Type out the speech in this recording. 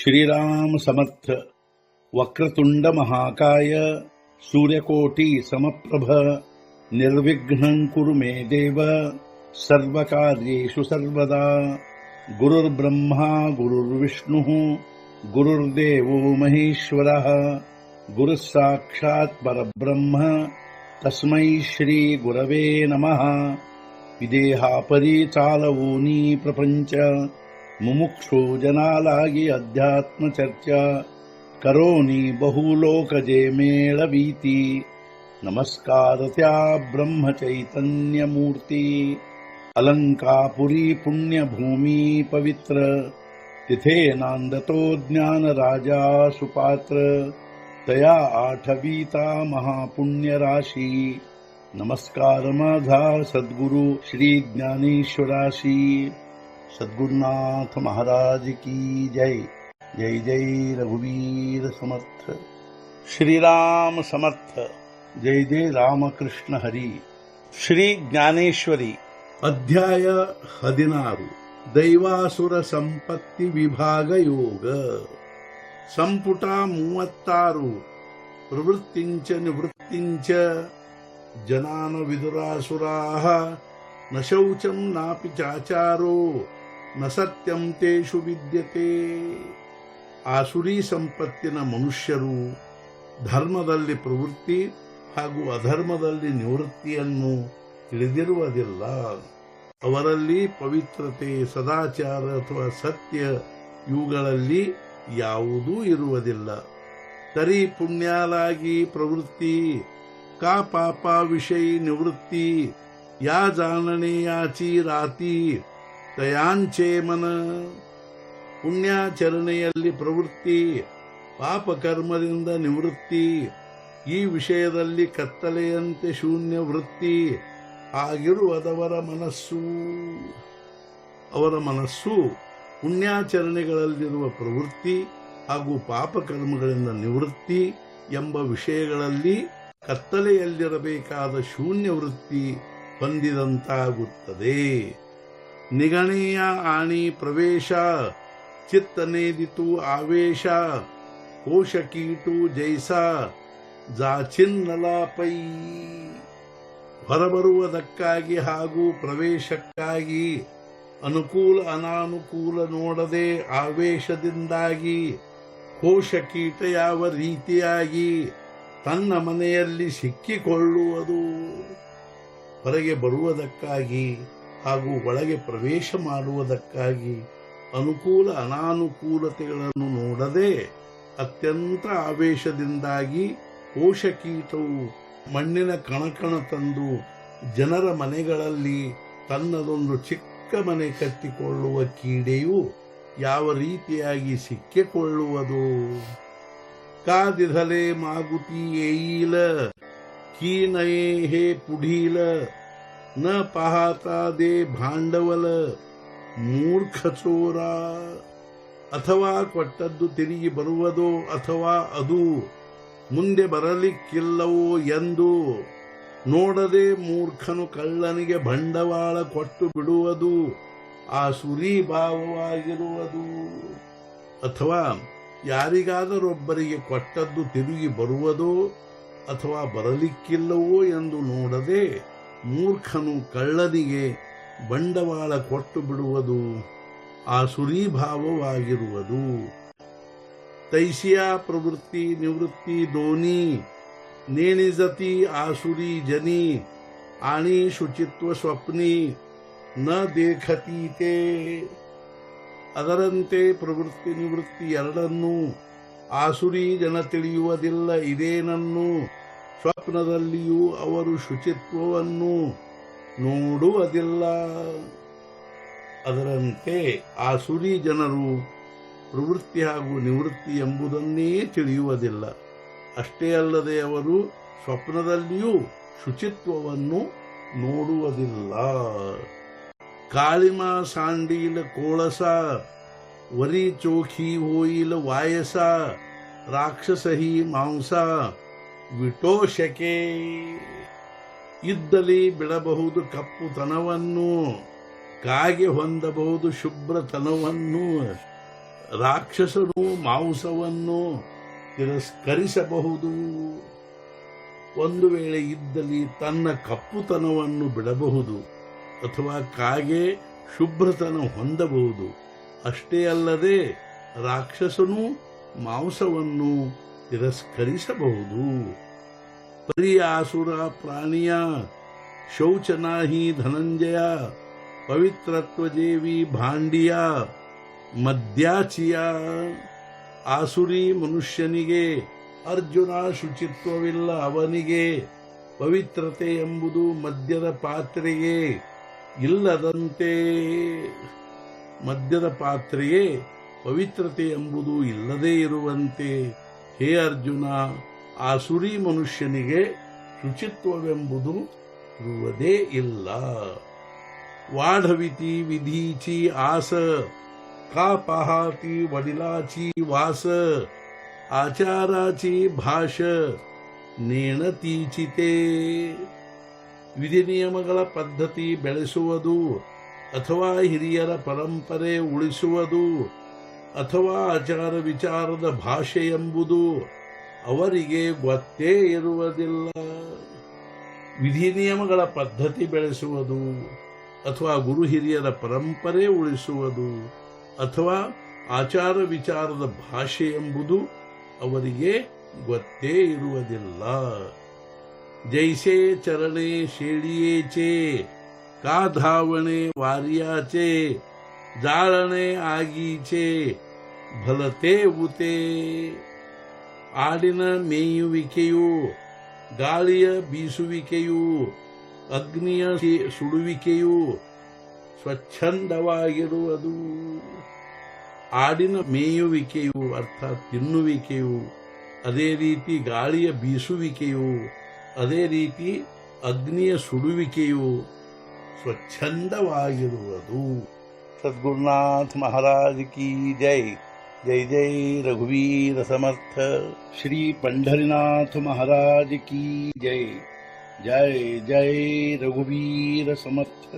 श्रीराम समर्थ. वक्रतुंड महाकाय सूर्यकोटि समप्रभ निर्विघ्नं कुरु मे देव सर्वकार्येषु सर्वदा. गुरुर्ब्रह्मा गुरुर्विष्णुः गुरुर्देवो महेश्वरः गुरुः साक्षात् परब्रह्म तस्मै श्री गुरवे नमः. विदेहापरि चालवोनी प्रपंच मुमुक्षु जनालागी अध्यात्म चर्चा करोनी बहुलोकजे मेळवीती. नमस्कार त्या ब्रह्म चैतन्य मूर्ती. अलंकापुरी पुण्यभूमी पवित्र तिथे नांदतो ज्ञान राजा सुपात्र. तया आठवीता महापुण्य राशी. नमस्कार माझा सद्गुरु श्री ज्ञानेश्वराशी. सद्गुरुनाथ महाराज की जय. जय जय रघुवीर समर्थ. श्रीराम समर्थ. जय जय रामकृष्ण हरी. ಶ್ರೀ ಜ್ಞಾನೇಶ್ವರಿ. ಅಧ್ಯಾಯ 16. ದೈವಾಸುರ ಸಂಪತ್ತಿ ವಿಭಾಗ ಯೋಗ. ಸಂಪುಟ 36. ಪ್ರವೃತ್ತಿಂಚ ನಿವೃತ್ತಿಂಚ ಜನಾನ ವಿದುರಾಸುರಾಃ ನ ಶೌಚಂ ನಾಪಿ ಚಾಚಾರೋ ನ ಸತ್ಯಂ ತೇಷು ವಿದ್ಯತೆ. ಆಸುರಿ ಸಂಪತ್ತಿನ ಮನುಷ್ಯರು ಧರ್ಮದಲ್ಲಿ ಪ್ರವೃತ್ತಿ ಹಾಗೂ ಅಧರ್ಮದಲ್ಲಿ ನಿವೃತ್ತಿಯನ್ನು ತಿಳಿದಿರುವುದಿಲ್ಲ. ಅವರಲ್ಲಿ ಪವಿತ್ರತೆ, ಸದಾಚಾರ ಅಥವಾ ಸತ್ಯ ಇವುಗಳಲ್ಲಿ ಯಾವುದೂ ಇರುವುದಿಲ್ಲ. ತರಿ ಪುಣ್ಯಾಲಾಗಿ ಪ್ರವೃತ್ತಿ ಕಾ ಪಾಪ ವಿಷಯ ನಿವೃತ್ತಿ. ಯಾ ಜಾಣನೆ ಯಾಚಿ ರಾತಿ ತಯಾಂಚೆ ಮನ. ಪುಣ್ಯಾಚರಣೆಯಲ್ಲಿ ಪ್ರವೃತ್ತಿ, ಪಾಪಕರ್ಮದಿಂದ ನಿವೃತ್ತಿ. ಈ ವಿಷಯದಲ್ಲಿ ಕತ್ತಲೆಯಂತೆ ಶೂನ್ಯ ವೃತ್ತಿ ಆಗಿರುವುದವರ ಮನಸ್ಸು. ಅವರ ಮನಸ್ಸು ಪುಣ್ಯಾಚರಣೆಗಳಲ್ಲಿರುವ ಪ್ರವೃತ್ತಿ ಹಾಗೂ ಪಾಪಕರ್ಮಗಳಿಂದ ನಿವೃತ್ತಿ ಎಂಬ ವಿಷಯಗಳಲ್ಲಿ ಕತ್ತಲೆಯಲ್ಲಿರಬೇಕಾದ ಶೂನ್ಯ ವೃತ್ತಿ ಹೊಂದಿದಂತಾಗುತ್ತದೆ. ನಿಗಣೀಯ ಆಣಿ ಪ್ರವೇಶ ಚಿತ್ತನೇದಿತು ಆವೇಶ. ಕೋಶಕೀಟು ಜೈಸ ಜಾಚಿನ್ನಲಾಪೈ. ಹೊರಬರುವುದಕ್ಕಾಗಿ ಹಾಗೂ ಪ್ರವೇಶಕ್ಕಾಗಿ ಅನುಕೂಲ ಅನಾನುಕೂಲ ನೋಡದೆ ಆವೇಶದಿಂದಾಗಿ ಕೋಶಕೀಟ ಯಾವ ರೀತಿಯಾಗಿ ತನ್ನ ಮನೆಯಲ್ಲಿ ಸಿಕ್ಕಿಕೊಳ್ಳುವುದು. ಹೊರಗೆ ಬರುವುದಕ್ಕಾಗಿ ಹಾಗೂ ಒಳಗೆ ಪ್ರವೇಶ ಮಾಡುವುದಕ್ಕಾಗಿ ಅನುಕೂಲ ಅನಾನುಕೂಲತೆಗಳನ್ನು ನೋಡದೆ ಅತ್ಯಂತ ಆವೇಶದಿಂದಾಗಿ ಕೋಶಕೀಟವು ಮಣ್ಣಿನ ಕಣಕಣ ತಂದು ಜನರ ಮನೆಗಳಲ್ಲಿ ತನ್ನದೊಂದು ಚಿಕ್ಕ ಮನೆ ಕಟ್ಟಿಕೊಳ್ಳುವ ಕೀಡೆಯು ಯಾವ ರೀತಿಯಾಗಿ ಸಿಕ್ಕಿಕೊಳ್ಳುವುದು. ಕಾದಿಧಲೆ ಮಾಗುತಿ ಏಯಿಲ ಕೀನಯೇ ಹೇ ಪುಢೀಲ ನ ಪಾಹತಾ ದೇ ಭಾಂಡವಲ ಮೂರ್ಖ ಚೋರ. ಅಥವಾ ಕೊಟ್ಟದ್ದು ತಿರುಗಿ ಬರುವುದೋ ಅಥವಾ ಅದು ಮುಂದೆ ಬರಲಿಕ್ಕಿಲ್ಲವೋ ಎಂದು ನೋಡದೆ ಮೂರ್ಖನು ಕಳ್ಳನಿಗೆ ಬಂಡವಾಳ ಕೊಟ್ಟು ಬಿಡುವುದು ಆಸುರಿ ಭಾವವಾಗಿರುವುದು. ಅಥವಾ ಯಾರಿಗಾದರೊಬ್ಬರಿಗೆ ಕೊಟ್ಟದ್ದು ತಿರುಗಿ ಬರುವುದೋ ಅಥವಾ ಬರಲಿಕ್ಕಿಲ್ಲವೋ ಎಂದು ನೋಡದೆ ಮೂರ್ಖನು ಕಳ್ಳನಿಗೆ ಬಂಡವಾಳ ಕೊಟ್ಟು ಬಿಡುವುದು ಆಸುರಿ ಭಾವವಾಗಿರುವುದು. ತೈಸಿಯಾ ಪ್ರವೃತ್ತಿ ನಿವೃತ್ತಿ ದೋನಿ ನೇಣಿಜತಿ ಆಸುರಿ ಜನಿ. ಆಣಿ ಶುಚಿತ್ವ ಸ್ವಪ್ನಿ ನ ದೇಖತೀತೆ. ಅದರಂತೆ ಪ್ರವೃತ್ತಿ ನಿವೃತ್ತಿ ಎರಡನ್ನೂ ಆಸುರಿ ಜನ ತಿಳಿಯುವುದಿಲ್ಲ. ಇದೇನನ್ನು ಸ್ವಪ್ನದಲ್ಲಿಯೂ ಅವರು ಶುಚಿತ್ವವನ್ನು ನೋಡುವುದಿಲ್ಲ. ಅದರಂತೆ ಆಸುರಿ ಜನರು ಪ್ರವೃತ್ತಿ ಹಾಗೂ ನಿವೃತ್ತಿ ಎಂಬುದನ್ನೇ ತಿಳಿಯುವುದಿಲ್ಲ. ಅಷ್ಟೇ ಅಲ್ಲದೆ ಅವರು ಸ್ವಪ್ನದಲ್ಲಿಯೂ ಶುಚಿತ್ವವನ್ನು ನೋಡುವುದಿಲ್ಲ. ಕಾಳಿಮ ಸಾಂಡೀಲ ಕೋಳಸ ವರಿ ಚೋಖಿ ಹೋಯಿಲ ವಾಯಸ. ರಾಕ್ಷಸಹಿ ಮಾಂಸ ವಿಟೋಷಕೆ. ಇದ್ದಲ್ಲಿ ಬಿಡಬಹುದು ಕಪ್ಪುತನವನ್ನು, ಕಾಗೆ ಹೊಂದಬಹುದು ಶುಭ್ರತನವನ್ನು. ರಾಕ್ಷಸನು ಮಾಂಸವನ್ನು ತಿರಸ್ಕರಿಸಬಹುದು. ಒಂದು ವೇಳೆ ಇದ್ದಲ್ಲಿ ತನ್ನ ಕಪ್ಪುತನವನ್ನು ಬಿಡಬಹುದು ಅಥವಾ ಕಾಗೆ ಶುಭ್ರತನ ಹೊಂದಬಹುದು. ಅಷ್ಟೇ ಅಲ್ಲದೆ ರಾಕ್ಷಸನು ಮಾಂಸವನ್ನು ತಿರಸ್ಕರಿಸಬಹುದು. ಪರಿಯಾಸುರ ಪ್ರಾಣಿಯ ಶೌಚನಾಹಿ ಧನಂಜಯ ಪವಿತ್ರತ್ವಜೇವಿ ಭಾಂಡಿಯ ಮದ್ಯಾಚಿಯ. ಆಸುರಿ ಮನುಷ್ಯನಿಗೆ ಅರ್ಜುನ ಶುಚಿತ್ವವಿಲ್ಲ, ಅವನಿಗೆ ಪವಿತ್ರತೆ ಎಂಬುದು ಮದ್ಯದ ಪಾತ್ರೆಗೆ ಇಲ್ಲದಂತೆ. ಮದ್ಯದ ಪಾತ್ರೆಯೇ ಪವಿತ್ರತೆ ಎಂಬುದು ಇಲ್ಲದೇ ಇರುವಂತೆ. ಹೇ ಅರ್ಜುನ, ಆಸುರಿ ಮನುಷ್ಯನಿಗೆ ಶುಚಿತ್ವವೆಂಬುದು ಇರುವುದೇ ಇಲ್ಲ. वाढविती विधीची आस का पाहती वडिलाची वास आचाराची भाष ನೇಣತೀಚಿ ತೇ. ವಿಧಿ ನಿಯಮಗಳ ಪದ್ಧತಿ ಬೆಳೆಸುವುದು ಅಥವಾ ಹಿರಿಯರ ಪರಂಪರೆ ಉಳಿಸುವುದು ಅಥವಾ ಆಚಾರ ವಿಚಾರದ ಭಾಷೆ ಎಂಬುದು ಅವರಿಗೆ ಗೊತ್ತೇ ಇರುವುದಿಲ್ಲ. ವಿಧಿ ನಿಯಮಗಳ ಪದ್ಧತಿ ಬೆಳೆಸುವುದು ಅಥವಾ ಗುರು ಹಿರಿಯರ ಪರಂಪರೆ ಉಳಿಸುವುದು ಅಥವಾ ಆಚಾರ ವಿಚಾರದ ಭಾಷೆ ಎಂಬುದು ಅವರಿಗೆ ಗೊತ್ತೇ ಇರುವುದಿಲ್ಲ. ಜೈಸೆ ಚರಣೆ ಶೇಳಿಯೇಚೆ का धावणे वार्याचे जाळणे आगीचे भलते उते. ಆಡಿನ ಮೇಯುವಿಕೆಯು, ಗಾಳಿಯ ಬೀಸುವಿಕೆಯು, ಅಗ್ನಿಯ ಸುಡುವಿಕೆಯು ಸ್ವಚ್ಛಂದವಾಗಿರುವುದು. ಆಡಿನ ಮೇಯುವಿಕೆಯು ಅರ್ಥಾತ್ ತಿನ್ನುವಿಕೆಯು, ಅದೇ ರೀತಿ ಗಾಳಿಯ ಬೀಸುವಿಕೆಯು, ಅದೇ ರೀತಿ ಅಗ್ನಿಯ ಸುಡುವಿಕೆಯು ಸ್ವಚ್ಛಂದವಾಗಿರುವುದು. ಸದ್ಗುರುನಾಥ ಮಹಾರಾಜ್ ಕಿ ಜೈ. जय जय रघुवीर समर्थ. श्री पंढरीनाथ महाराज की जय. जय जय रघुवीर समर्थ.